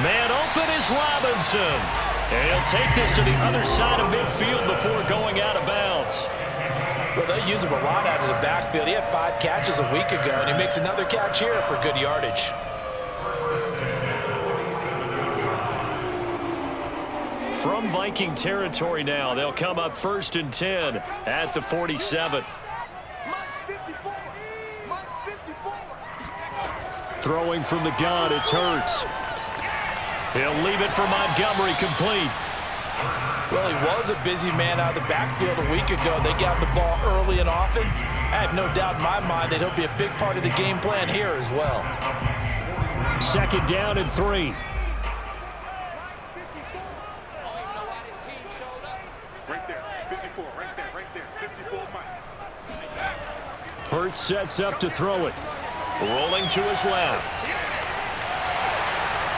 Man open is Robinson. And he'll take this to the other side of midfield before going out of bounds. Well, they use him a lot out of the backfield. He had 5 catches a week ago, and he makes another catch here for good yardage. From Viking territory now, they'll come up 1st and 10 at the 47. Throwing from the gun, it's Hurts. He'll leave it for Montgomery, complete. Well, he was a busy man out of the backfield a week ago. They got the ball early and often. I have no doubt in my mind that he'll be a big part of the game plan here as well. 2nd down and 3. Right there, 54, right there, 54 Mike. Hurts sets up to throw it. Rolling to his left.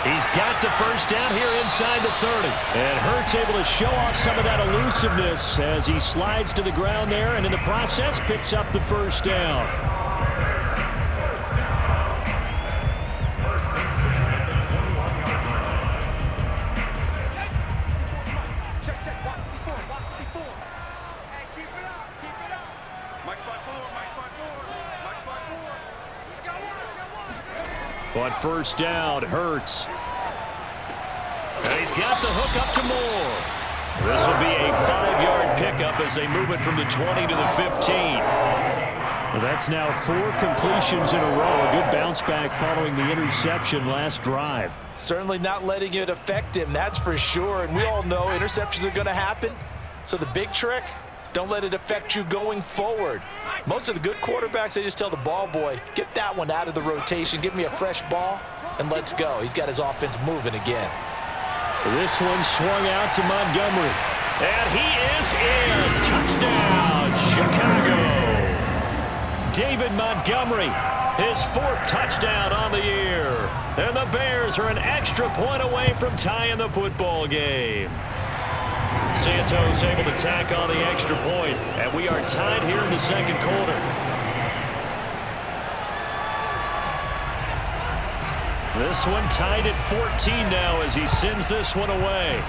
He's got the 1st down here inside the 30. And Hurts able to show off some of that elusiveness as he slides to the ground there, and in the process picks up the 1st down. On 1st down, Hurts. And he's got the hook up to Moore. This will be a 5-yard pickup as they move it from the 20 to the 15. Well, that's now 4 completions in a row. A good bounce back following the interception last drive. Certainly not letting it affect him, that's for sure. And we all know interceptions are going to happen. So the big trick, don't let it affect you going forward. Most of the good quarterbacks, they just tell the ball boy, get that one out of the rotation, give me a fresh ball, and let's go. He's got his offense moving again. This one swung out to Montgomery. And he is in. Touchdown, Chicago. David Montgomery, his 4th touchdown on the year. And the Bears are an extra point away from tying the football game. Santos able to tack on the extra point, and we are tied here in the 2nd quarter. This one tied at 14 now as he sends this one away.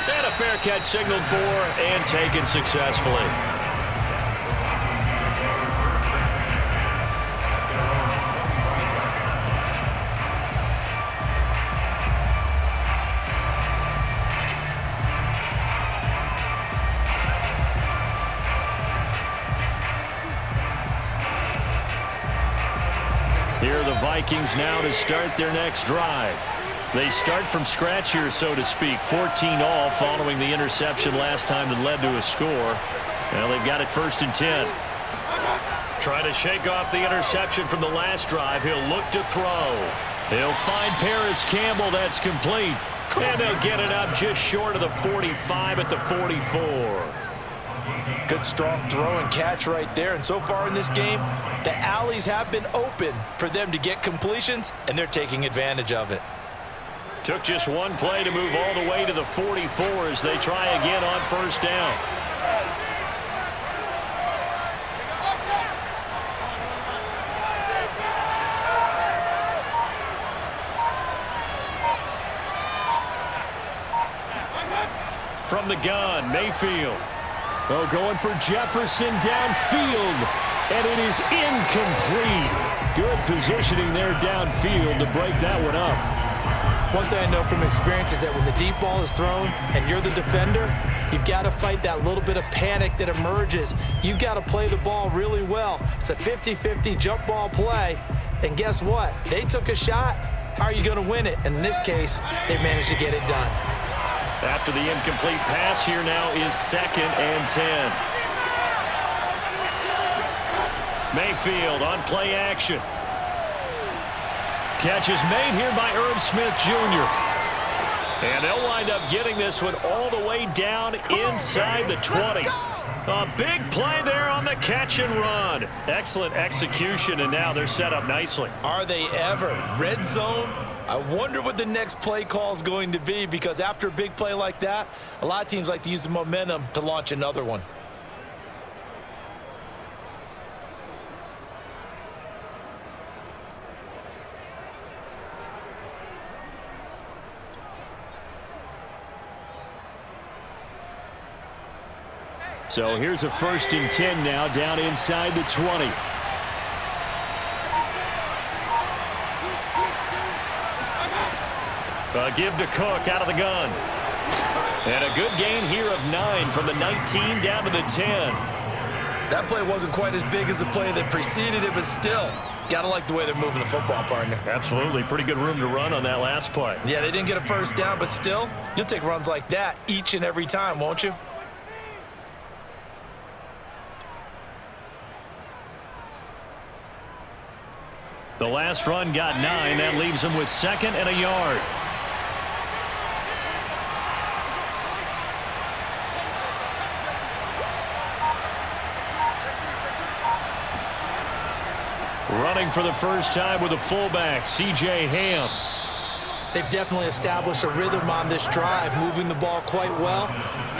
And a fair catch signaled for and taken successfully. Here are the Vikings now to start their next drive. They start from scratch here, so to speak. 14-all following the interception last time that led to a score. Well, they've got it 1st and 10. Trying to shake off the interception from the last drive. He'll look to throw. He'll find Paris Campbell. That's complete. And they'll get it up just short of the 45 at the 44. Good strong throw and catch right there. And so far in this game, the alleys have been open for them to get completions, and they're taking advantage of it. Took just one play to move all the way to the 44 as they try again on 1st down. From the gun, Mayfield. Oh, going for Jefferson downfield, and it is incomplete. Good positioning there downfield to break that one up. One thing I know from experience is that when the deep ball is thrown and you're the defender, you've got to fight that little bit of panic that emerges. You've got to play the ball really well. It's a 50-50 jump ball play, and guess what? They took a shot. How are you going to win it? And in this case, they managed to get it done. After the incomplete pass, here now is 2nd and 10. Mayfield on play action. Catch is made here by Irv Smith Jr. And they'll wind up getting this one all the way down inside the 20. A big play there on the catch and run. Excellent execution, and now they're set up nicely. Are they ever? Red zone? I wonder what the next play call is going to be, because after a big play like that, a lot of teams like to use the momentum to launch another one. So here's a 1st and 10 now, down inside the 20. Give to Cook out of the gun. And a good gain here of 9 from the 19 down to the 10. That play wasn't quite as big as the play that preceded it, but still, got to like the way they're moving the football, partner. Absolutely. Pretty good room to run on that last play. Yeah, they didn't get a 1st down, but still, you'll take runs like that each and every time, won't you? The last run got 9. That leaves them with 2nd and a yard. Running for the first time with a fullback, C.J. Ham. They've definitely established a rhythm on this drive, moving the ball quite well.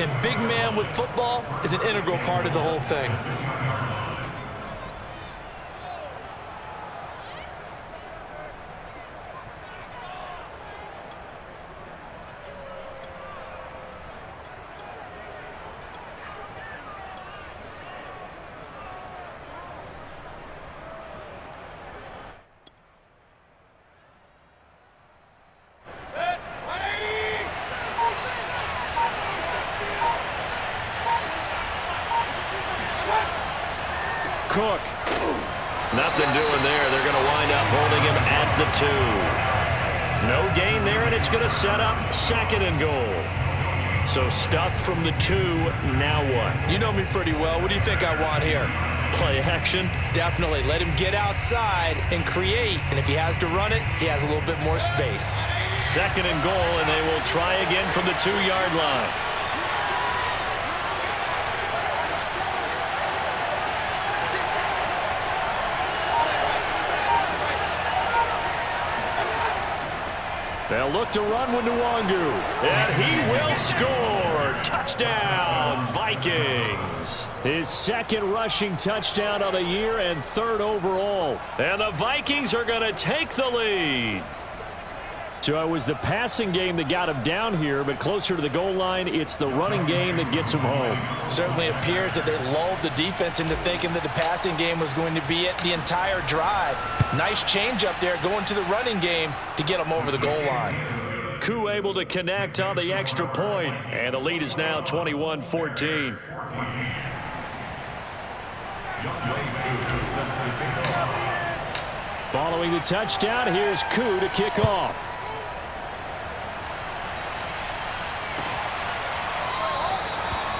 And big man with football is an integral part of the whole thing. Cook. Nothing doing there. They're going to wind up holding him at the 2. No gain there, and it's going to set up 2nd and goal. So stuffed from the 2. Now what? You know me pretty well. What do you think I want here? Play action? Definitely. Let him get outside and create. And if he has to run it, he has a little bit more space. 2nd and goal, and they will try again from the 2-yard line. They'll look to run with Nwangu, and he will score. Touchdown, Vikings. His 2nd rushing touchdown of the year and 3rd overall. And the Vikings are going to take the lead. So it was the passing game that got him down here, but closer to the goal line, it's the running game that gets him home. Certainly appears that they lulled the defense into thinking that the passing game was going to be it the entire drive. Nice change up there going to the running game to get them over the goal line. Koo able to connect on the extra point, and the lead is now 21-14. Following the touchdown, here's Koo to kick off.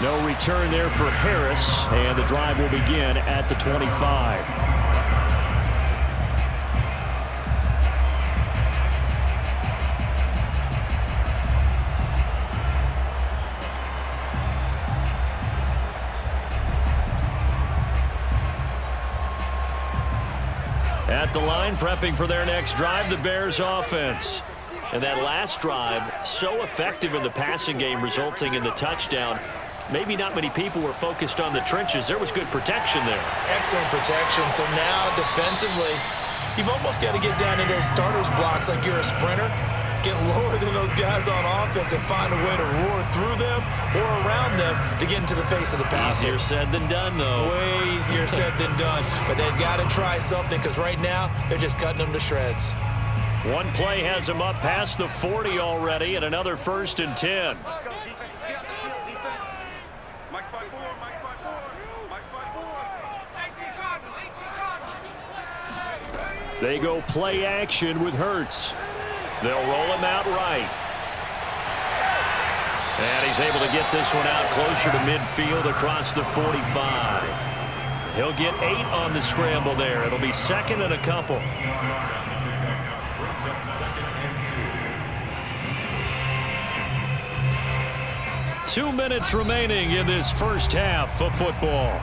No return there for Harris, and the drive will begin at the 25. At the line, prepping for their next drive, the Bears offense. And that last drive, so effective in the passing game, resulting in the touchdown. Maybe not many people were focused on the trenches. There was good protection there. Excellent protection. So now defensively, you've almost got to get down into those starters blocks like you're a sprinter. Get lower than those guys on offense and find a way to roar through them or around them to get into the face of the passer. Easier said than done, though. Way easier said than done. But they've got to try something because right now they're just cutting them to shreds. One play has them up past the 40 already, and another 1st and 10. Let's go, defense. Let's get out the field, defense. Mike spot board, Mike spot board, Mike spot board. 18 Cardinals. They go play action with Hurts. They'll roll him out right. And he's able to get this one out closer to midfield across the 45. He'll get 8 on the scramble there. It'll be 2nd and a couple. 2 minutes remaining in this first half of football.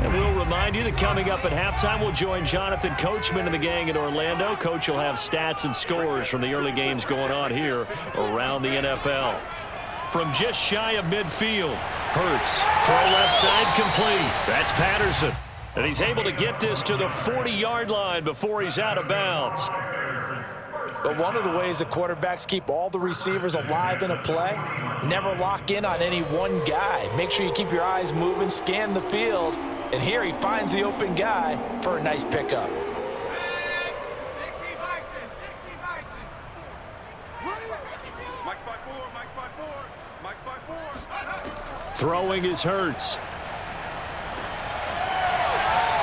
And we'll remind you that coming up at halftime, we'll join Jonathan Coachman and the gang in Orlando. Coach will have stats and scores from the early games going on here around the NFL. From just shy of midfield, Hurts. Throw left side complete. That's Patterson. And he's able to get this to the 40-yard line before he's out of bounds. But one of the ways the quarterbacks keep all the receivers alive in a play, never lock in on any one guy. Make sure you keep your eyes moving, scan the field, and here he finds the open guy for a nice pickup. Throwing is Hurts.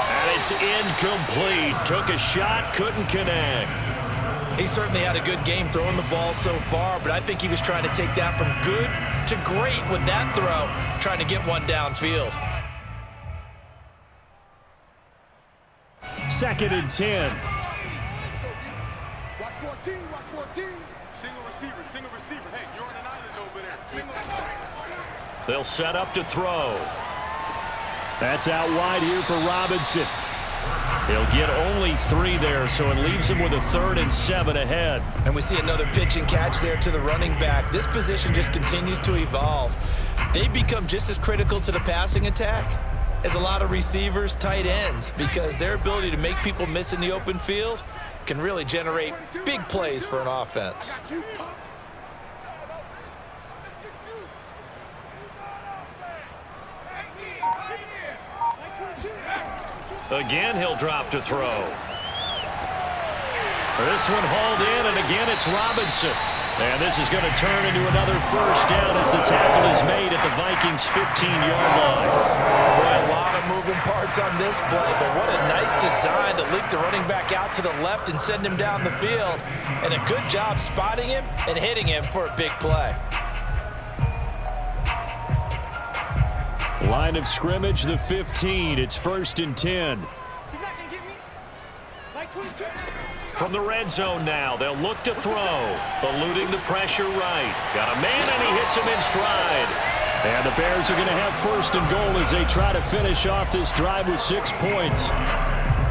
And it's incomplete. Took a shot, couldn't connect. He certainly had a good game throwing the ball so far, but I think he was trying to take that from good to great with that throw, trying to get one downfield. 2nd and 10. Watch 14, watch 14. Single receiver. Hey, you're on an island over there. Single. They'll set up to throw. That's out wide here for Robinson. He'll get only 3 there, so it leaves him with a 3rd and 7 ahead. And we see another pitch and catch there to the running back. This position just continues to evolve. They become just as critical to the passing attack as a lot of receivers, tight ends, because their ability to make people miss in the open field can really generate big plays for an offense. Again, he'll drop to throw. This one hauled in, and again it's Robinson. And this is going to turn into another first down as the tackle is made at the Vikings' 15-yard line. Boy, a lot of moving parts on this play, but what a nice design to leak the running back out to the left and send him down the field. And a good job spotting him and hitting him for a big play. Line of scrimmage, the 15. It's 1st and 10. He's not going to get me. Like 22. From the red zone now, they'll look to throw. Eluding the pressure right. Got a man, and he hits him in stride. And the Bears are going to have 1st and goal as they try to finish off this drive with 6 points.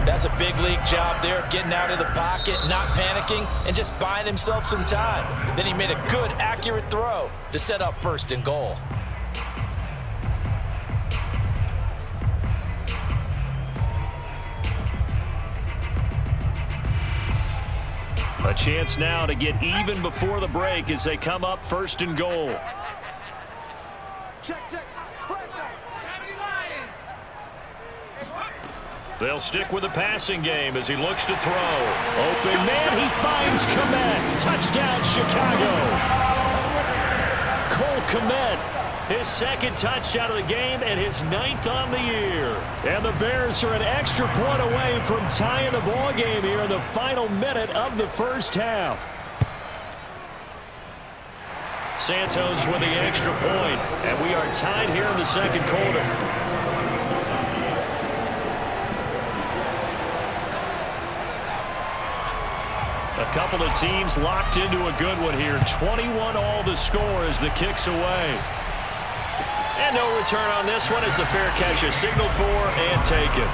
That's a big league job there of getting out of the pocket, not panicking, and just buying himself some time. Then he made a good, accurate throw to set up 1st and goal. A chance now to get even before the break as they come up 1st and goal. Check. They'll stick with the passing game as he looks to throw. Open man, he finds Kmet. Touchdown, Chicago. Cole Kmet, his 2nd touchdown of the game and his 9th on the year. And the Bears are an extra point away from tying the ball game here in the final minute of the first half. Santos with the extra point, and we are tied here in the 2nd quarter. A couple of teams locked into a good one here. 21 all the score as the kick's away. And no return on this one as the fair catch is signaled for and taken.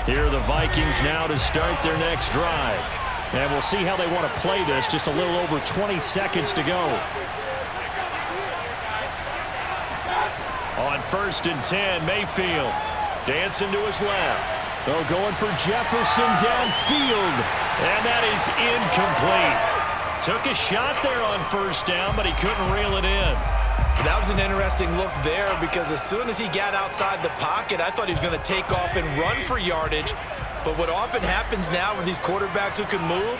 Here are the Vikings now to start their next drive. And we'll see how they want to play this. Just a little over 20 seconds to go. On 1st and 10, Mayfield dancing to his left. They're going for Jefferson downfield. And that is incomplete. Took a shot there on 1st down, but he couldn't reel it in. That was an interesting look there because as soon as he got outside the pocket, I thought he was going to take off and run for yardage. But what often happens now with these quarterbacks who can move,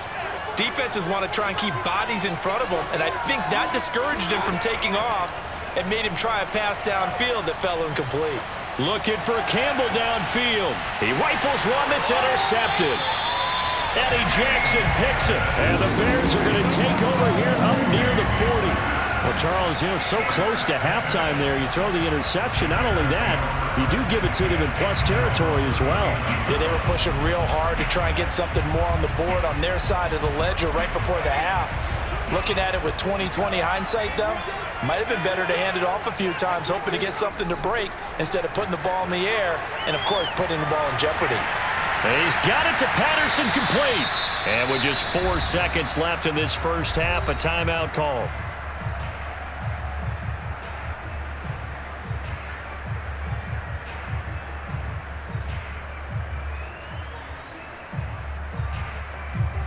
defenses want to try and keep bodies in front of them, and I think that discouraged him from taking off and made him try a pass downfield that fell incomplete. Looking for Campbell downfield. He rifles one that's intercepted. Eddie Jackson picks it, and the Bears are going to take over here up near the 40. Well, Charles, so close to halftime there. You throw the interception. Not only that, you do give it to them in plus territory as well. Yeah, they were pushing real hard to try and get something more on the board on their side of the ledger right before the half. Looking at it with 20/20 hindsight, though, might have been better to hand it off a few times, hoping to get something to break instead of putting the ball in the air and, of course, putting the ball in jeopardy. He's got it to Patterson, complete. And with just 4 seconds left in this first half, a timeout call.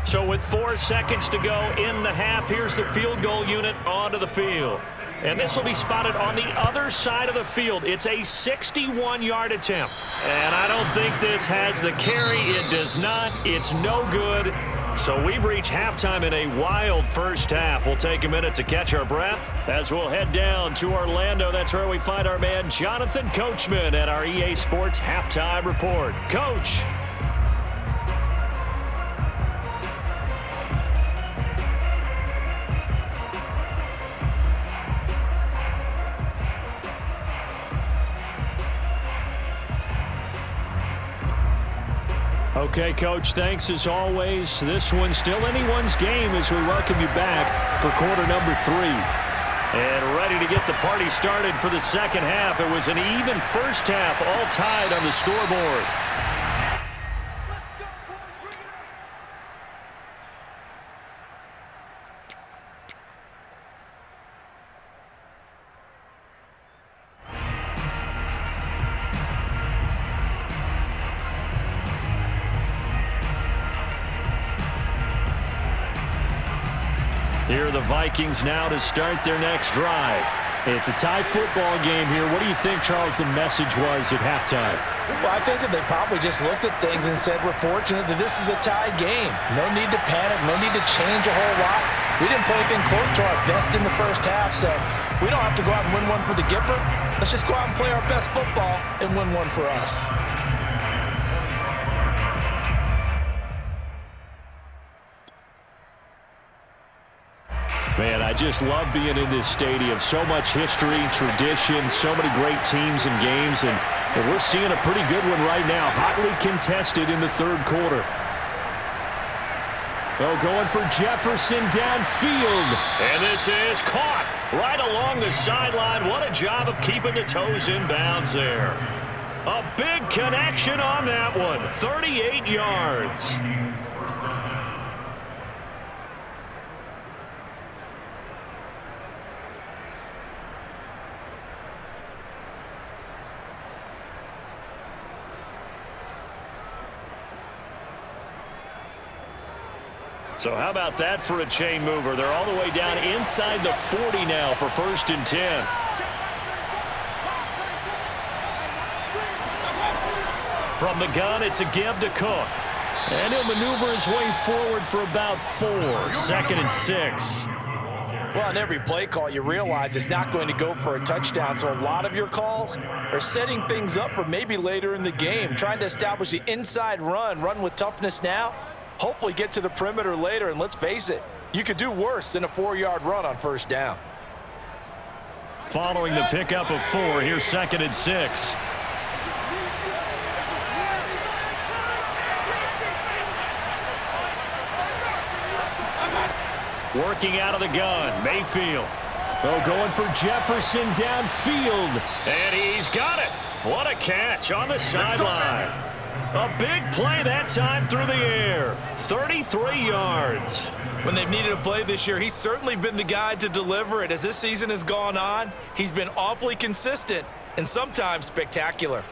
So with 4 seconds to go in the half, here's the field goal unit onto the field. And this will be spotted on the other side of the field. It's a 61-yard attempt. And I don't think this has the carry. It does not. It's no good. So we've reached halftime in a wild first half. We'll take a minute to catch our breath as we'll head down to Orlando. That's where we find our man Jonathan Coachman at our EA Sports Halftime Report. Coach. Okay, Coach, thanks as always. This one's still anyone's game as we welcome you back for quarter number 3. And ready to get the party started for the second half. It was an even first half, all tied on the scoreboard. Here are the Vikings now to start their next drive. It's a tie football game here. What do you think, Charles, the message was at halftime? Well, I think that they probably just looked at things and said, we're fortunate that this is a tie game. No need to panic, no need to change a whole lot. We didn't play anything close to our best in the first half, so we don't have to go out and win one for the Gipper. Let's just go out and play our best football and win one for us. Man, I just love being in this stadium. So much history, tradition, so many great teams and games, and we're seeing a pretty good one right now, hotly contested in the third quarter. Oh, going for Jefferson downfield. And this is caught right along the sideline. What a job of keeping the toes in bounds there. A big connection on that one, 38 yards. So how about that for a chain mover? They're all the way down inside the 40 now for 1st and 10. From the gun, it's a give to Cook. And he'll maneuver his way forward for about 4. 2nd and 6. Well, on every play call, you realize it's not going to go for a touchdown. So a lot of your calls are setting things up for maybe later in the game, trying to establish the inside run with toughness now. Hopefully get to the perimeter later, and let's face it, you could do worse than a 4-yard run on 1st down. Following the pickup of 4, here's 2nd and 6. Working out of the gun, Mayfield. Oh, going for Jefferson downfield. And he's got it. What a catch on the sideline. A big play that time through the air. 33 yards. When they've needed a play this year, he's certainly been the guy to deliver it. As this season has gone on, he's been awfully consistent and sometimes spectacular.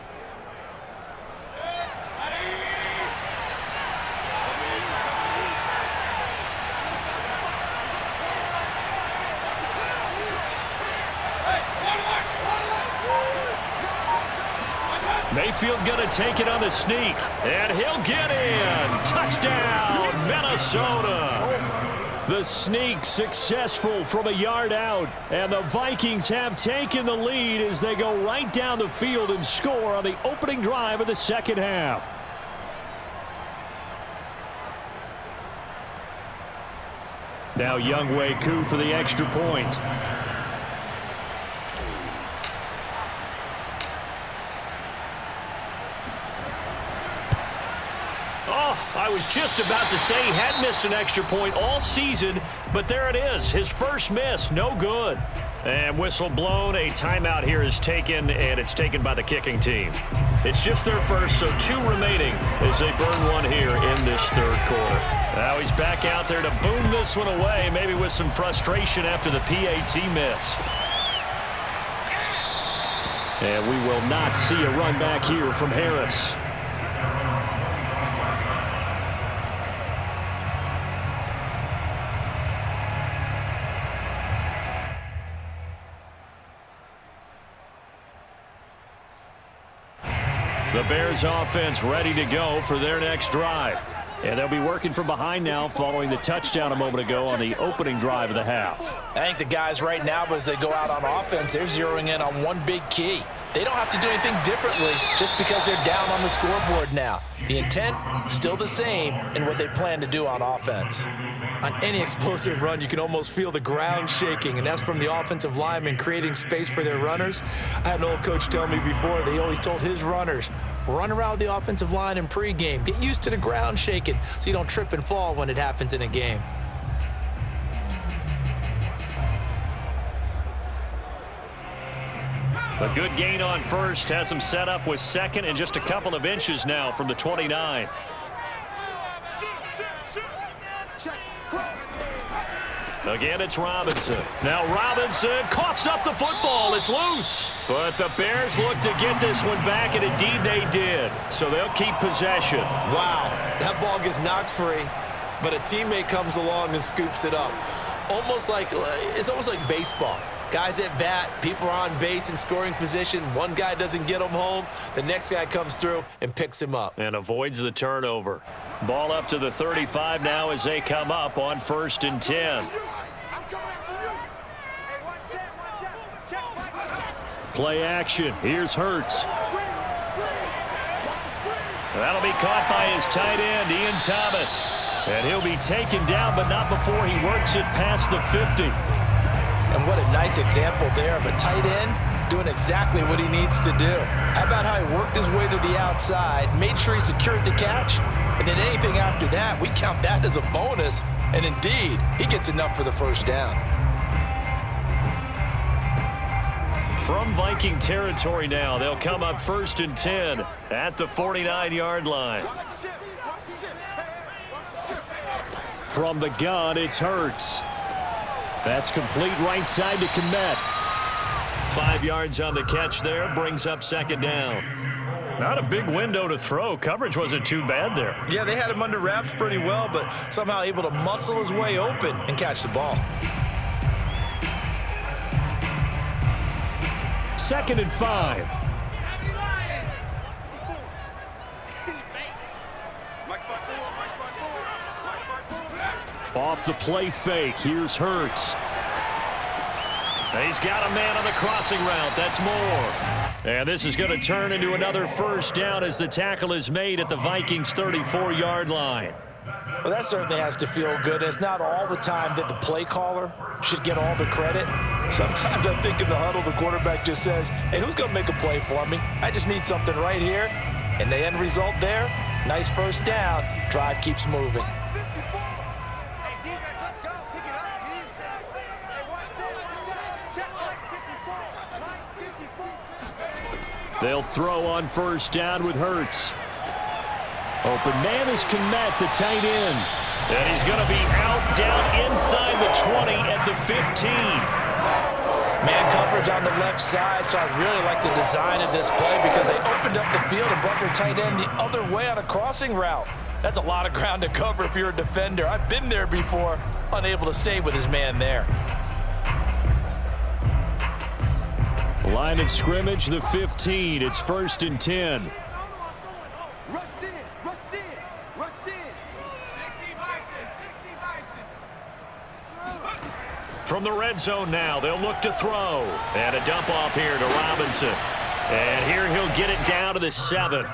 Mayfield going to take it on the sneak, and he'll get in. Touchdown, Minnesota. The sneak successful from a yard out, and the Vikings have taken the lead as they go right down the field and score on the opening drive of the second half. Now Younghoe Koo for the extra point. Oh, I was just about to say he had missed an extra point all season, but there it is. His first miss, no good. And whistle blown, a timeout here is taken, and it's taken by the kicking team. It's just their first, so 2 remaining as they burn one here in this third quarter. Now he's back out there to boom this one away, maybe with some frustration after the PAT miss. And we will not see a run back here from Harris. The Bears offense ready to go for their next drive. And they'll be working from behind now following the touchdown a moment ago on the opening drive of the half. I think the guys right now, as they go out on offense, they're zeroing in on one big key. They don't have to do anything differently just because they're down on the scoreboard now. The intent, still the same in what they plan to do on offense. On any explosive run, you can almost feel the ground shaking, and that's from the offensive linemen creating space for their runners. I had an old coach tell me before, they always told his runners, run around the offensive line in pregame. Get used to the ground shaking so you don't trip and fall when it happens in a game. A good gain on first has him set up with second and just a couple of inches now from the 29. Again, it's Robinson. Now Robinson coughs up the football. It's loose. But the Bears look to get this one back, and indeed they did. So they'll keep possession. Wow, that ball gets knocked free, but a teammate comes along and scoops it up. It's almost like baseball. Guys at bat, people are on base in scoring position. One guy doesn't get him home. The next guy comes through and picks him up. And avoids the turnover. Ball up to the 35 now as they come up on 1st and 10. Play action. Here's Hurts. That'll be caught by his tight end, Ian Thomas. And he'll be taken down, but not before he works it past the 50. And what a nice example there of a tight end doing exactly what he needs to do. How about how he worked his way to the outside, made sure he secured the catch, and then anything after that, we count that as a bonus. And indeed, he gets enough for the first down. From Viking territory now, they'll come up 1st and 10 at the 49-yard line. From the gun, it's Hurts. That's complete right side to Kmet. 5 yards on the catch there, brings up 2nd down. Not a big window to throw. Coverage wasn't too bad there. Yeah, they had him under wraps pretty well, but somehow able to muscle his way open and catch the ball. 2nd and 5. Off the play fake. Here's Hurts. He's got a man on the crossing route. That's Moore. And this is going to turn into another first down as the tackle is made at the Vikings' 34-yard line. Well, that certainly has to feel good. It's not all the time that the play caller should get all the credit. Sometimes I think in the huddle, the quarterback just says, hey, who's going to make a play for me? I just need something right here. And the end result there, nice first down. Drive keeps moving. They'll throw on first down with Hurts. Open man is Kmet, the tight end. And he's going to be out down inside the 20 at the 15. Man coverage on the left side, so I really like the design of this play because they opened up the field and brought their tight end the other way on a crossing route. That's a lot of ground to cover if you're a defender. I've been there before, unable to stay with his man there. Line of scrimmage, the 15. It's 1st and 10. From the red zone now, they'll look to throw. And a dump off here to Robinson. And here he'll get it down to the 7.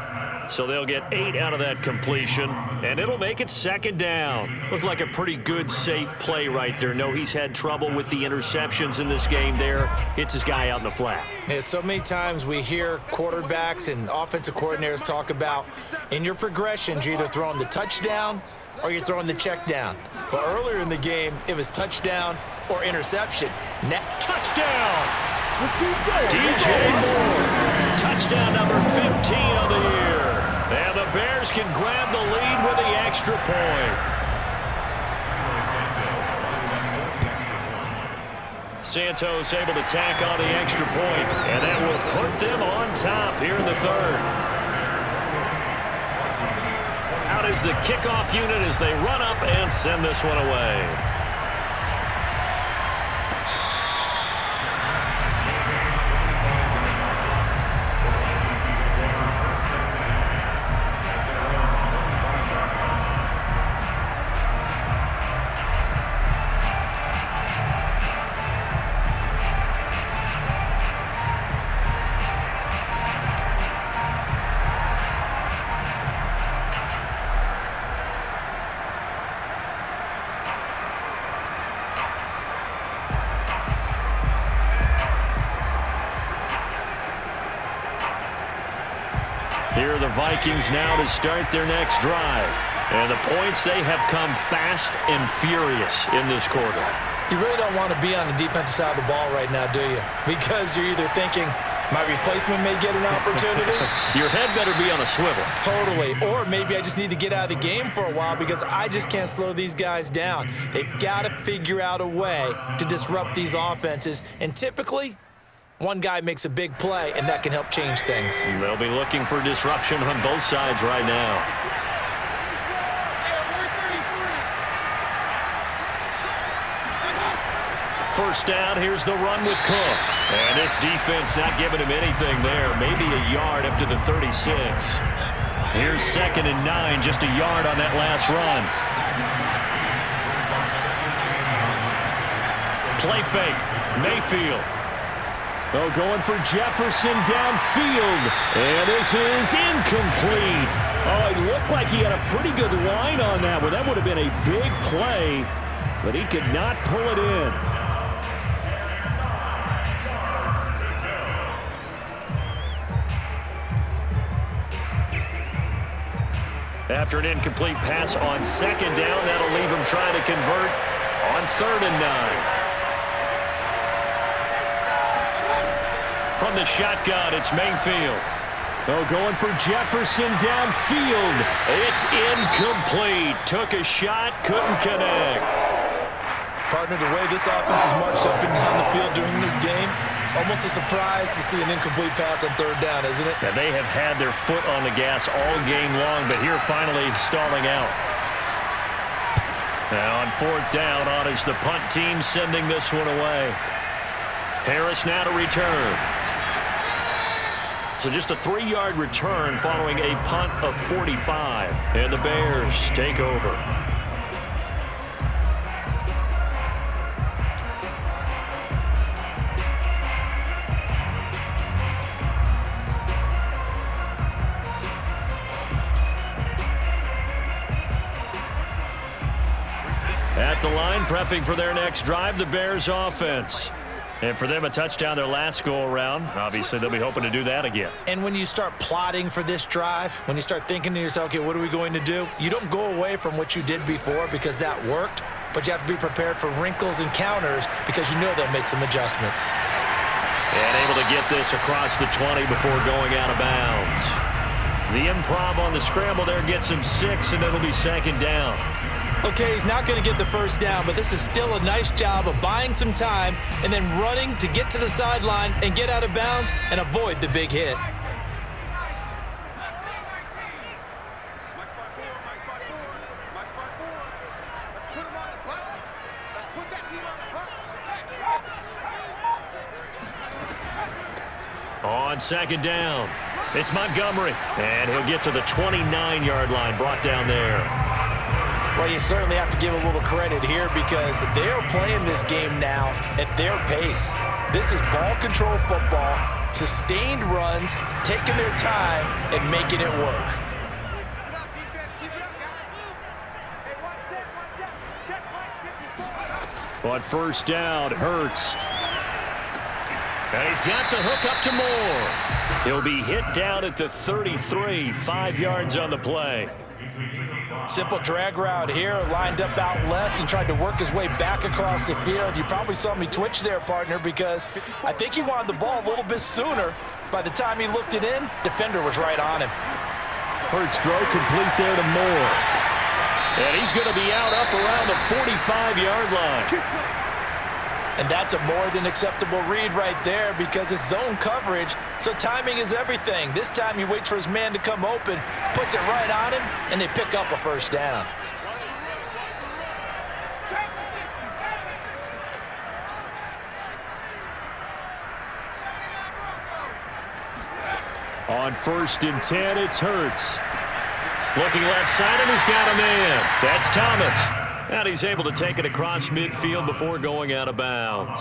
So they'll get 8 out of that completion, and it'll make it 2nd down. Looked like a pretty good, safe play right there. No, he's had trouble with the interceptions in this game there. Hits his guy out in the flat. Yeah, so many times we hear quarterbacks and offensive coordinators talk about in your progressions, you're either throwing the touchdown or you're throwing the check down. But earlier in the game, it was touchdown or interception. Touchdown! DJ Moore. Touchdown number 15 of the year. And the Bears can grab the lead with the extra point. Santos able to tack on the extra point, and that will put them on top here in the 3rd. Out is the kickoff unit as they run up and send this one away. Here are the Vikings now to start their next drive. And the points, they have come fast and furious in this quarter. You really don't want to be on the defensive side of the ball right now, do you? Because you're either thinking, my replacement may get an opportunity. Your head better be on a swivel. Totally. Or maybe I just need to get out of the game for a while because I just can't slow these guys down. They've got to figure out a way to disrupt these offenses. And typically, one guy makes a big play, and that can help change things. They'll be looking for disruption on both sides right now. First down, here's the run with Cook. And this defense not giving him anything there. Maybe a yard up to the 36. Here's 2nd and 9, just a yard on that last run. Play fake, Mayfield. Oh, going for Jefferson downfield. And this is incomplete. Oh, it looked like he had a pretty good line on that one. That would have been a big play, but he could not pull it in. After an incomplete pass on 2nd down, that'll leave him trying to convert on 3rd and 9. From the shotgun, it's Mayfield. Oh, going for Jefferson downfield. It's incomplete. Took a shot, couldn't connect. Partner, the way this offense has marched up and down the field during this game, it's almost a surprise to see an incomplete pass on 3rd down, isn't it? Now, they have had their foot on the gas all game long, but here finally stalling out. Now on 4th down, on is the punt team sending this one away. Harris now to return. So just a 3-yard return following a punt of 45. And the Bears take over. At the line, prepping for their next drive, the Bears offense. And for them, a touchdown their last go-around. Obviously, they'll be hoping to do that again. And when you start plotting for this drive, when you start thinking to yourself, okay, what are we going to do? You don't go away from what you did before because that worked, but you have to be prepared for wrinkles and counters because you know they'll make some adjustments. And able to get this across the 20 before going out of bounds. The improv on the scramble there gets him 6, and it'll be 2nd down. Okay, he's not going to get the first down, but this is still a nice job of buying some time and then running to get to the sideline and get out of bounds and avoid the big hit. On 2nd down, it's Montgomery, and he'll get to the 29-yard line, brought down there. Well, you certainly have to give a little credit here because they're playing this game now at their pace. This is ball control football. Sustained runs, taking their time, and making it work. Keep it up, defense. Keep it up, guys. Hey, one set. Check point 54. On first down, Hurts. And he's got the hook up to Moore. He'll be hit down at the 33, 5 yards on the play. Simple drag route here, lined up out left and tried to work his way back across the field. You probably saw me twitch there, partner, because I think he wanted the ball a little bit sooner. By the time he looked it in, defender was right on him. Hurts throw complete there to Moore. And he's going to be out up around the 45-yard line. And that's a more than acceptable read right there because it's zone coverage, so timing is everything. This time he waits for his man to come open, puts it right on him, and they pick up a first down. On first and 10, it's Hurts. Looking left side, and he's got a man. That's Thomas. And he's able to take it across midfield before going out of bounds.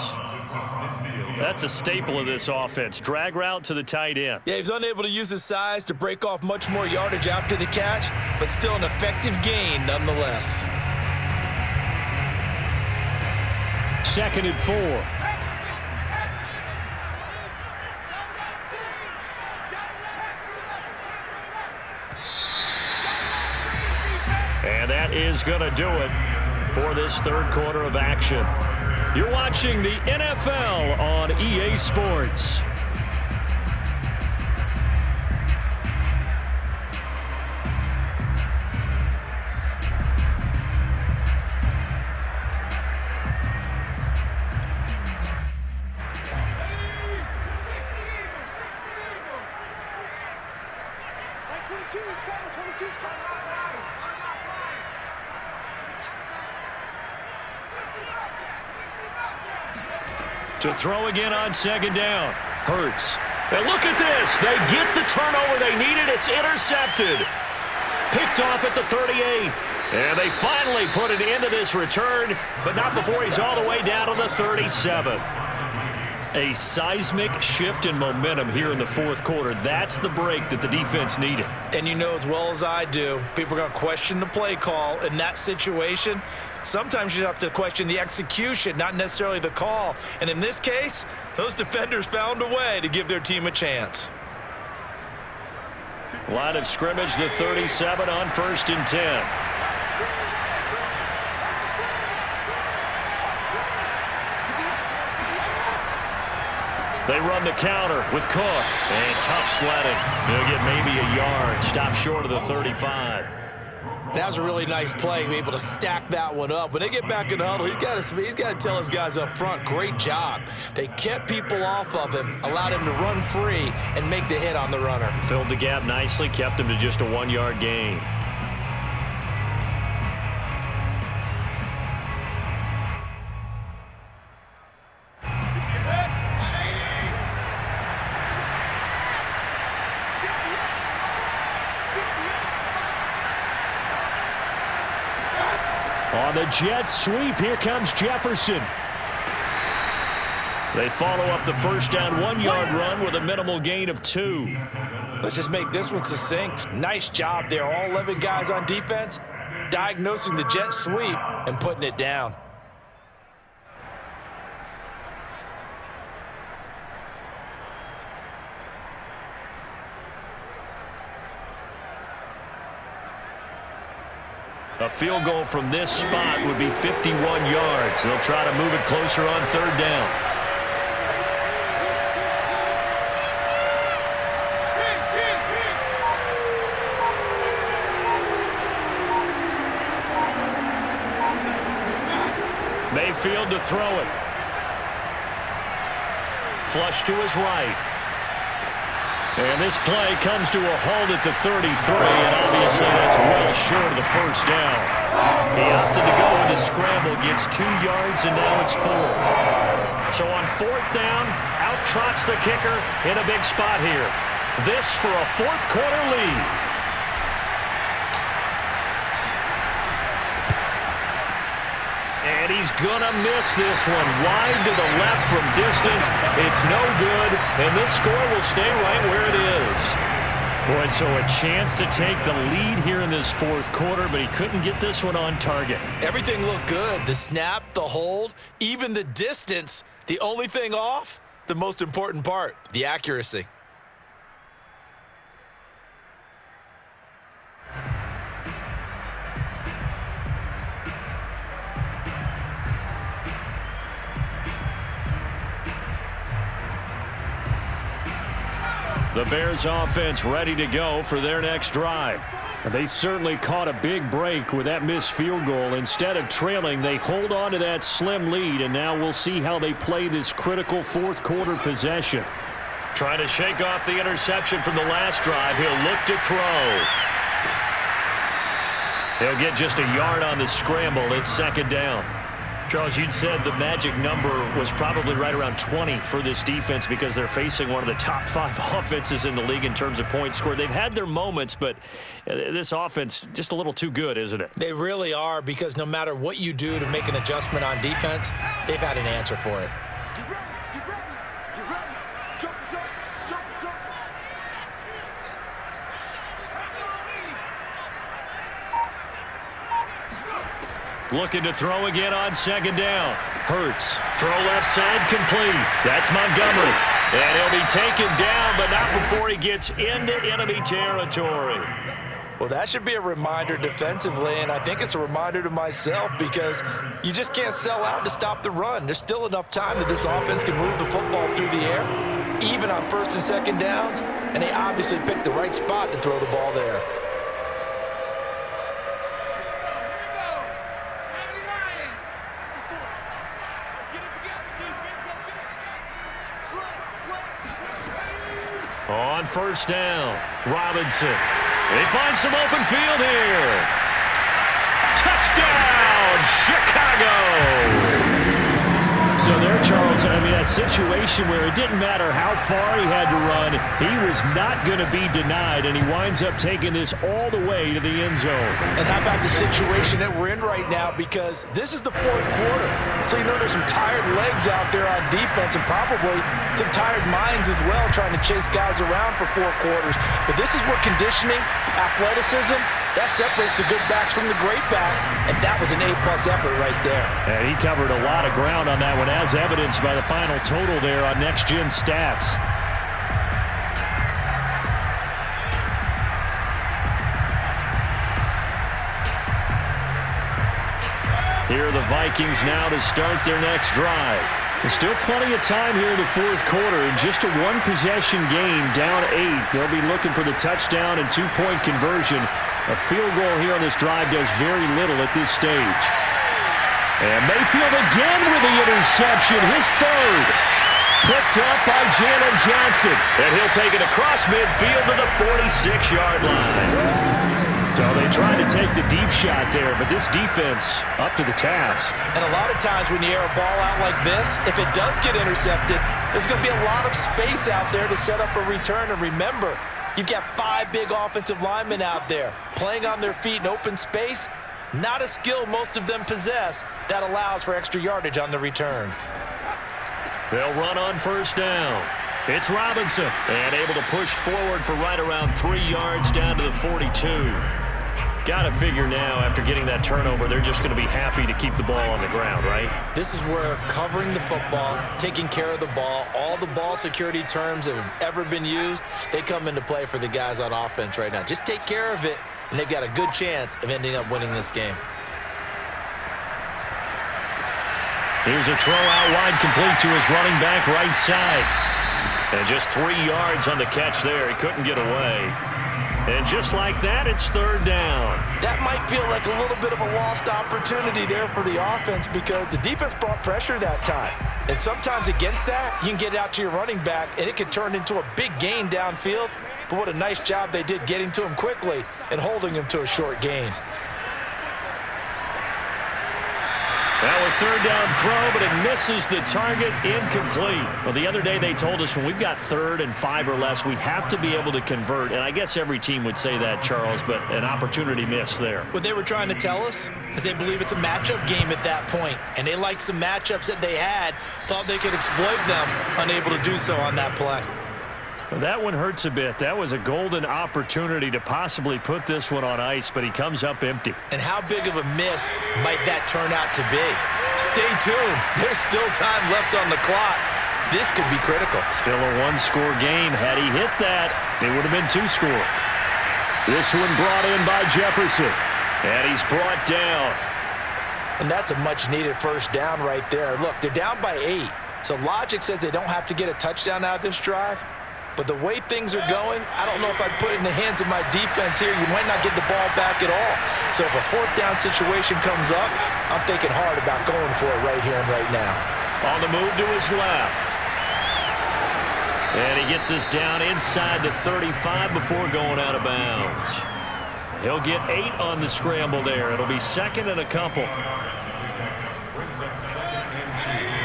That's a staple of this offense. Drag route to the tight end. Yeah, he's unable to use his size to break off much more yardage after the catch, but still an effective gain nonetheless. 2nd and 4. And that is going to do it for this third quarter of action. You're watching the NFL on EA Sports. To throw again on 2nd down. Hurts. And look at this. They get the turnover they needed. It's intercepted. Picked off at the 38. And they finally put an end to this return, but not before he's all the way down to the 37. A seismic shift in momentum here in the fourth quarter. That's the break that the defense needed. And you know as well as I do, people are going to question the play call in that situation. Sometimes you have to question the execution, not necessarily the call. And in this case, those defenders found a way to give their team a chance. Line of scrimmage, the 37 on 1st and 10. They run the counter with Cook. And tough sledding. He'll get maybe a yard. Stop short of the 35. That was a really nice play, be able to stack that one up. When they get back in the huddle, he's got to tell his guys up front, great job. They kept people off of him, allowed him to run free and make the hit on the runner. Filled the gap nicely, kept him to just a 1-yard gain. On the jet sweep, here comes Jefferson. They follow up the first down 1-yard run with a minimal gain of 2. Let's just make this one succinct. Nice job there. All 11 guys on defense diagnosing the jet sweep and putting it down. A field goal from this spot would be 51 yards. They'll try to move it closer on 3rd down. Mayfield to throw it. Flush to his right. And this play comes to a halt at the 33, and obviously that's well short of the first down. He opted to go with a scramble, gets 2 yards, and now it's 4th. So on 4th down, out trots the kicker in a big spot here. This for a fourth quarter lead. And he's he's going to miss this one. Wide to the left from distance. It's no good, and this score will stay right where it is. Boy, so a chance to take the lead here in this fourth quarter, but he couldn't get this one on target. Everything looked good. The snap, the hold, even the distance. The only thing off, the most important part, the accuracy. The Bears offense ready to go for their next drive. They certainly caught a big break with that missed field goal. Instead of trailing, they hold on to that slim lead, and now we'll see how they play this critical fourth quarter possession. Trying to shake off the interception from the last drive. He'll look to throw. He'll get just a yard on the scramble. It's second down. Charles, you'd said the magic number was probably right around 20 for this defense because they're facing one of the top 5 offenses in the league in terms of points scored. They've had their moments, but this offense just a little too good, isn't it? They really are, because no matter what you do to make an adjustment on defense, they've had an answer for it. Get ready, get ready, get ready. Jump, jump, jump, jump. Looking to throw again on second down. Hurts. Throw left side complete. That's Montgomery. And he'll be taken down, but not before he gets into enemy territory. Well, that should be a reminder defensively, and I think it's a reminder to myself, because you just can't sell out to stop the run. There's still enough time that this offense can move the football through the air, even on first and second downs, and they obviously picked the right spot to throw the ball there. On first down, Robinson. They find some open field here. Touchdown, Chicago! So there, Charles, I mean, a situation where it didn't matter how far he had to run, he was not going to be denied, and he winds up taking this all the way to the end zone. And how about the situation that we're in right now, because this is the fourth quarter. So you know there's some tired legs out there on defense, and probably some tired minds as well, trying to chase guys around for 4 quarters. But this is where conditioning, athleticism, that separates the good backs from the great backs, and that was an A-plus effort right there. And he covered a lot of ground on that one, as evidenced by the final total there on Next Gen Stats. Here are the Vikings now to start their next drive. There's still plenty of time here in the fourth quarter. In just a one-possession game, down 8. They'll be looking for the touchdown and 2-point conversion. A field goal here on this drive does very little at this stage. And Mayfield again with the interception, his third. Picked up by Jalen Johnson. And he'll take it across midfield to the 46-yard line. So they tried to take the deep shot there, but this defense up to the task. And a lot of times when you air a ball out like this, if it does get intercepted, there's going to be a lot of space out there to set up a return. And remember, you've got 5 big offensive linemen out there playing on their feet in open space. Not a skill most of them possess that allows for extra yardage on the return. They'll run on first down. It's Robinson, and able to push forward for right around 3 yards down to the 42. Got to figure now, after getting that turnover, they're just going to be happy to keep the ball on the ground, right? This is where covering the football, taking care of the ball, all the ball security terms that have ever been used, they come into play for the guys on offense right now. Just take care of it, and they've got a good chance of ending up winning this game. Here's a throw out wide, complete to his running back right side. And just 3 yards on the catch there. He couldn't get away. And just like that, it's third down. That might feel like a little bit of a lost opportunity there for the offense, because the defense brought pressure that time. And sometimes against that, you can get out to your running back, and it can turn into a big gain downfield. But what a nice job they did getting to him quickly and holding him to a short gain. Now a third down throw, but it misses the target, incomplete. Well, the other day they told us when we've got 3rd and 5 or less, we have to be able to convert. And I guess every team would say that, Charles, but an opportunity miss there. What they were trying to tell us is they believe it's a matchup game at that point, and they liked some matchups that they had, thought they could exploit them, unable to do so on that play. Well, that one hurts a bit. That was a golden opportunity to possibly put this one on ice, but he comes up empty. And how big of a miss might that turn out to be? Stay tuned. There's still time left on the clock. This could be critical. Still a 1-score game. Had he hit that, it would have been 2 scores. This one brought in by Jefferson. And he's brought down. And that's a much-needed first down right there. Look, they're down by 8. So logic says they don't have to get a touchdown out of this drive. But the way things are going, I don't know if I'd put it in the hands of my defense here. You might not get the ball back at all. So if a 4th down situation comes up, I'm thinking hard about going for it right here and right now. On the move to his left. And he gets us down inside the 35 before going out of bounds. He'll get 8 on the scramble there. It'll be 2nd and a couple. Brings up 2nd and G.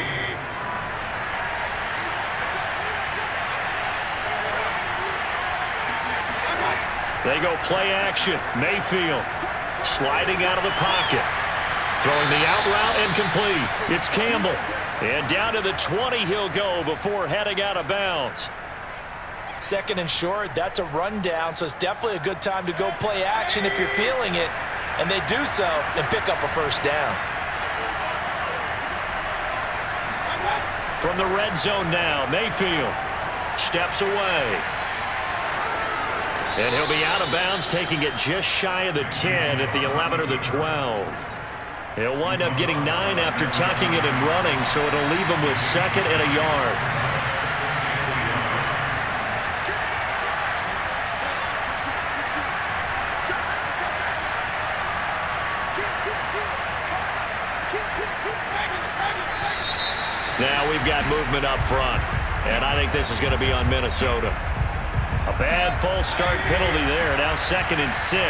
They go play action. Mayfield sliding out of the pocket. Throwing the out route and complete. It's Campbell. And down to the 20 he'll go before heading out of bounds. 2nd and short, that's a rundown, so it's definitely a good time to go play action if you're feeling it. And they do so and pick up a first down. From the red zone now, Mayfield steps away. And he'll be out of bounds, taking it just shy of the 10 at the 11 or the 12. He'll wind up getting 9 after tucking it and running, so it'll leave him with 2nd and a yard. Now we've got movement up front, and I think this is going to be on Minnesota. A bad false start penalty there. Now 2nd and 6.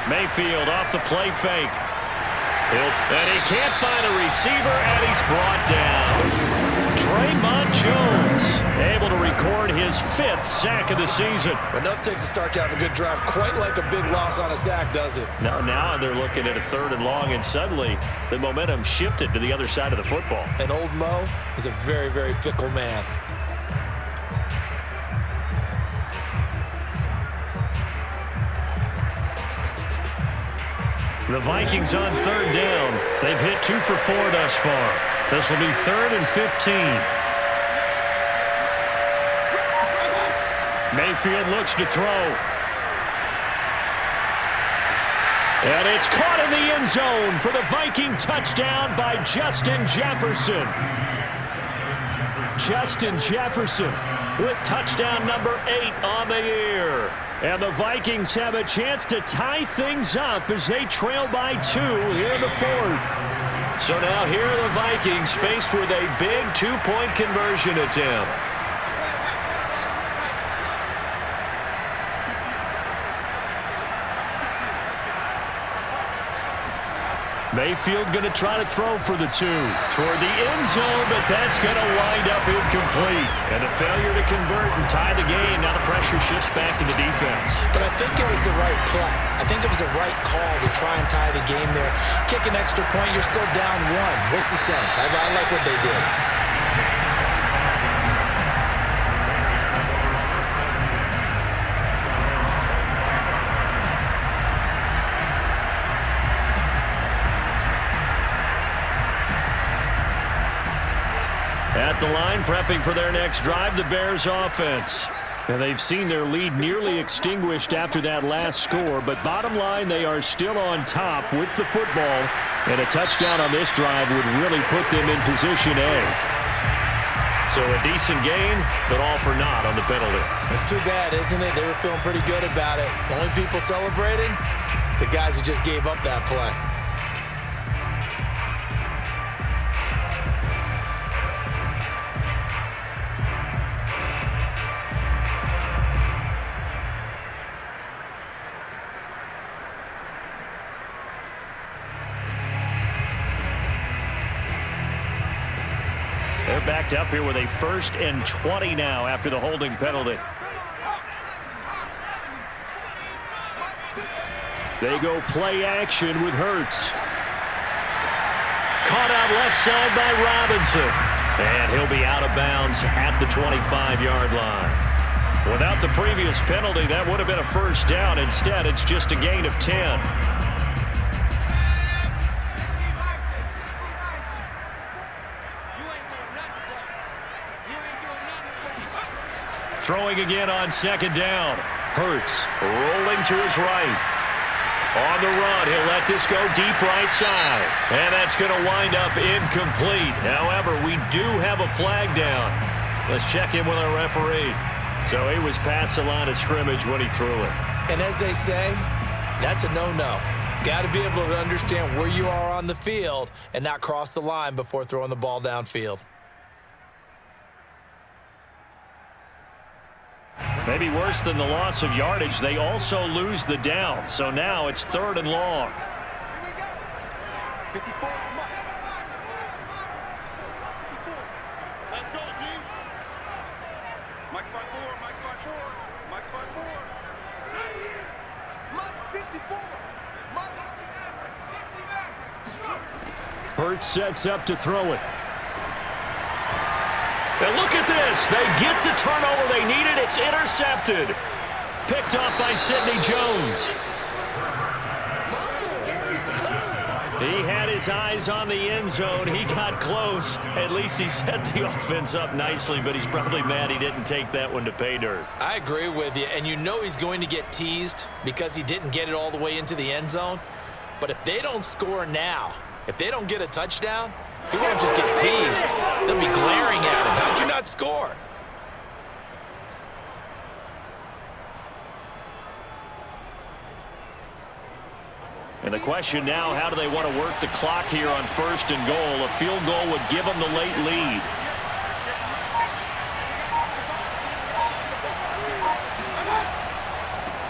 Mayfield off the play fake. And he can't find a receiver, and he's brought down. Draymond Jones able to record his 5th sack of the season. Enough takes a start to have a good drive. Quite like a big loss on a sack, does it? Now they're looking at a 3rd and long, and suddenly the momentum shifted to the other side of the football. And old Mo is a very, very fickle man. The Vikings on 3rd down. They've hit 2 for 4 thus far. This will be 3rd and 15. Mayfield looks to throw. And it's caught in the end zone for the Viking touchdown by Justin Jefferson. Justin Jefferson with touchdown number 8 on the year. And the Vikings have a chance to tie things up as they trail by 2 here in the 4th. So now here are the Vikings faced with a big 2-point conversion attempt. Mayfield going to try to throw for the 2 toward the end zone, but that's going to wind up incomplete. And a failure to convert and tie the game. Now the pressure shifts back to the defense. But I think it was the right play. I think it was the right call to try and tie the game there. Kick an extra point, you're still down 1. What's the sense? I like what they did. At the line, prepping for their next drive, the Bears offense. And they've seen their lead nearly extinguished after that last score, but bottom line, they are still on top with the football, and a touchdown on this drive would really put them in position A. So a decent gain, but all for naught on the penalty. It's too bad, isn't it? They were feeling pretty good about it. The only people celebrating, the guys who just gave up that play. Picked up here with a 1st and 20 now after the holding penalty. They go play action with Hurts. Caught out left side by Robinson. And he'll be out of bounds at the 25-yard line. Without the previous penalty, that would have been a 1st down. Instead, it's just a gain of 10. Throwing again on 2nd down. Hurts rolling to his right. On the run, he'll let this go deep right side. And that's going to wind up incomplete. However, we do have a flag down. Let's check in with our referee. So he was past the line of scrimmage when he threw it. And as they say, that's a no-no. Got to be able to understand where you are on the field and not cross the line before throwing the ball downfield. Maybe worse than the loss of yardage, they also lose the down. So now it's 3rd and long. 54. Let's go, D. Mike's 5-4, Mike's 5-4, Mike's 5-4. Mike's 54. Mike's 60. Hurts sets up to throw it. And look at this. They get the turnover they needed. It's intercepted. Picked up by Sidney Jones. He had his eyes on the end zone. He got close. At least he set the offense up nicely, but he's probably mad he didn't take that one to pay dirt. I agree with you, and you know he's going to get teased because he didn't get it all the way into the end zone. But if they don't score now, if they don't get a touchdown, he won't just get teased. They'll be glaring at him. How'd you not score? And the question now, how do they want to work the clock here on 1st and goal? A field goal would give them the late lead.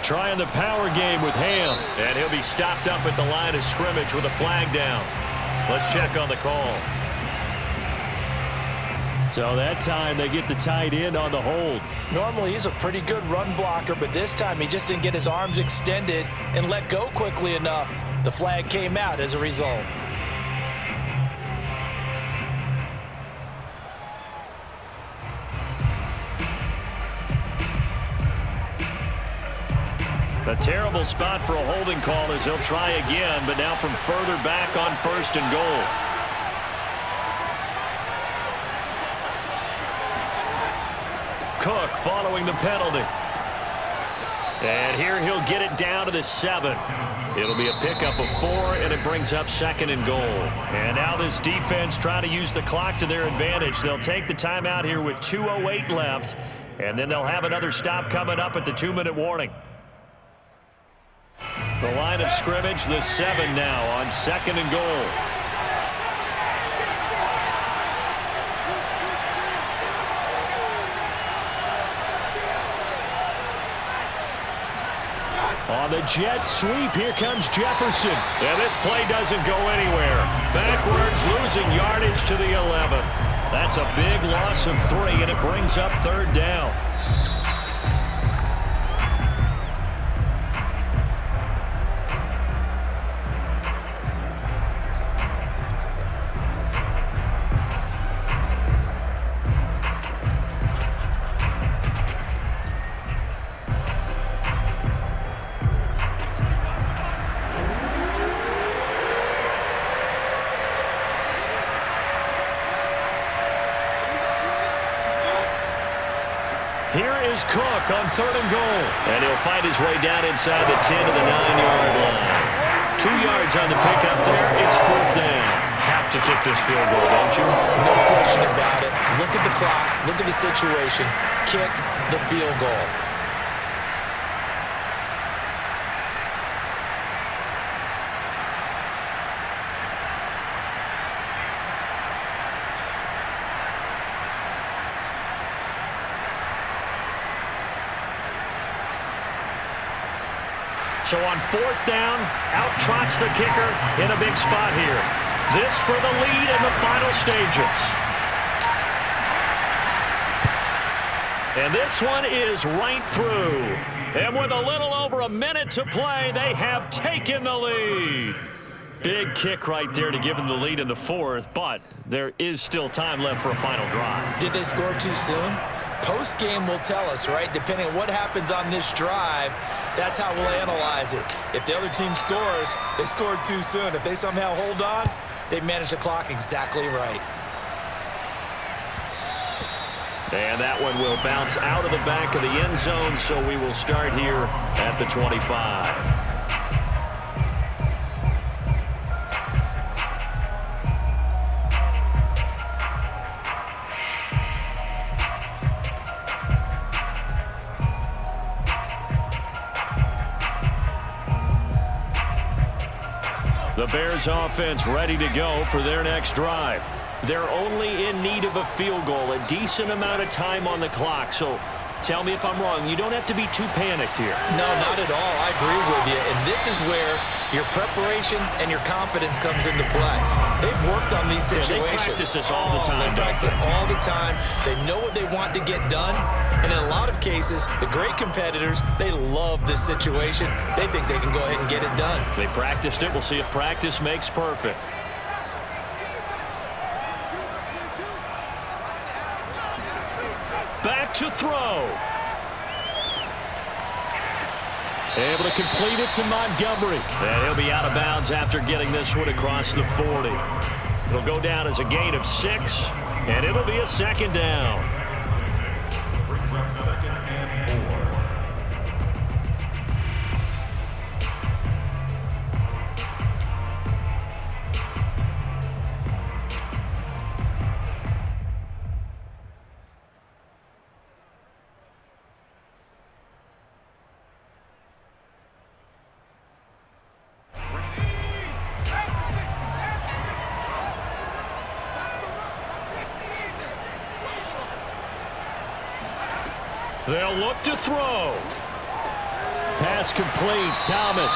Trying the power game with Ham. And he'll be stopped up at the line of scrimmage with a flag down. Let's check on the call. So that time they get the tight end on the hold. Normally he's a pretty good run blocker, but this time he just didn't get his arms extended and let go quickly enough. The flag came out as a result. A terrible spot for a holding call as he'll try again, but now from further back on 1st and goal. Cook following the penalty. And here he'll get it down to the 7. It'll be a pickup of 4, and it brings up 2nd and goal. And now this defense trying to use the clock to their advantage. They'll take the timeout here with 2:08 left, and then they'll have another stop coming up at the 2-minute warning. The line of scrimmage, the 7 now on 2nd and goal. On the jet sweep, here comes Jefferson. And this play doesn't go anywhere. Backwards, losing yardage to the 11. That's a big loss of 3, and it brings up 3rd down. Here is Cook on 3rd and goal. And he'll fight his way down inside the 10 to the 9-yard line. 2 yards on the pickup there. It's 4th down. Have to kick this field goal, don't you? No question about it. Look at the clock. Look at the situation. Kick the field goal. So on 4th down, out trots the kicker in a big spot here. This for the lead in the final stages. And this one is right through. And with a little over a minute to play, they have taken the lead. Big kick right there to give them the lead in the fourth, but there is still time left for a final drive. Did they score too soon? Post-game will tell us, right? Depending on what happens on this drive, that's how we'll analyze it. If the other team scores, they scored too soon. If they somehow hold on, they managed the clock exactly right. And that one will bounce out of the back of the end zone, so we will start here at the 25. The Bears offense ready to go for their next drive. They're only in need of a field goal, a decent amount of time on the clock. So tell me if I'm wrong. You don't have to be too panicked here. No, not at all. I agree with you. And this is where your preparation and your confidence comes into play. They've worked on these situations. Yeah, they practice this all the time. They practice it all the time. They know what they want to get done. And in a lot of cases, the great competitors, they love this situation. They think they can go ahead and get it done. They practiced it. We'll see if practice makes perfect. Back to throw. Able to complete it to Montgomery. And he'll be out of bounds after getting this one across the 40. It'll go down as a gain of 6, and it'll be a second down. Brings up second and 4. They'll look to throw. Pass complete. Thomas.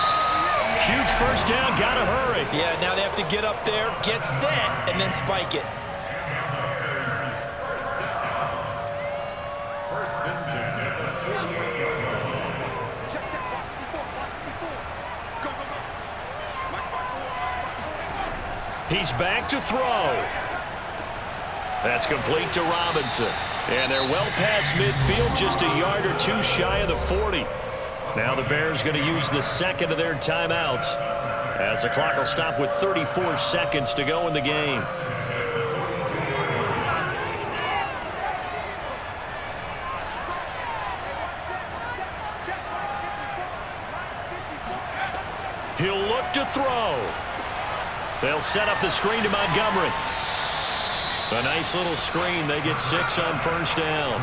Huge first down. Got to hurry. Yeah, now they have to get up there, get set, and then spike it. First and 10 at the 48-yard line. Check, check. Before. Go. He's back to throw. That's complete to Robinson. And they're well past midfield, just a yard or two shy of the 40. Now the Bears going to use the second of their timeouts, as the clock will stop with 34 seconds to go in the game. He'll look to throw. They'll set up the screen to Montgomery. A nice little screen. They get 6 on first down.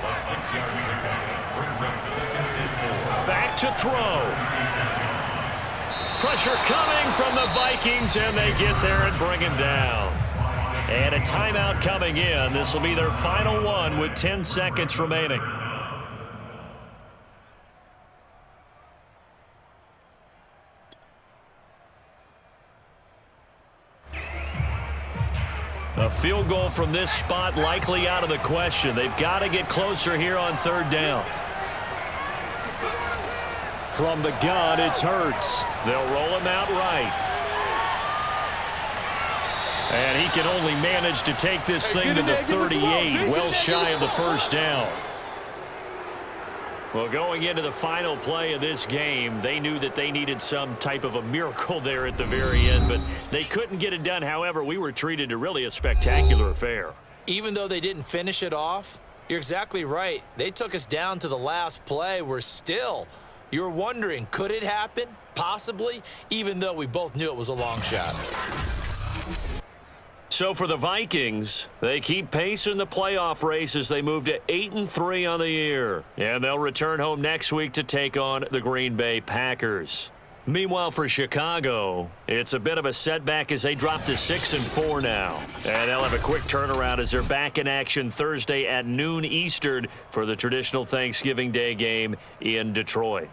So 6-yard pickup brings up second and 4. Back to throw. Pressure coming from the Vikings, and they get there and bring him down. And a timeout coming in. This will be their final one with 10 seconds remaining. A field goal from this spot likely out of the question. They've got to get closer here on third down. From the gun, it's Hurts. They'll roll him out right. And he can only manage to take this thing to the 38, well shy of the first down. Well, going into the final play of this game, they knew that they needed some type of a miracle there at the very end, but they couldn't get it done. However, we were treated to really a spectacular affair. Even though they didn't finish it off, you're exactly right. They took us down to the last play. We're still, you're wondering, could it happen? Possibly, even though we both knew it was a long shot. So for the Vikings, they keep pace in the playoff race as they move to 8-3 on the year. And they'll return home next week to take on the Green Bay Packers. Meanwhile, for Chicago, it's a bit of a setback as they drop to 6-4 now. And they'll have a quick turnaround as they're back in action Thursday at noon Eastern for the traditional Thanksgiving Day game in Detroit.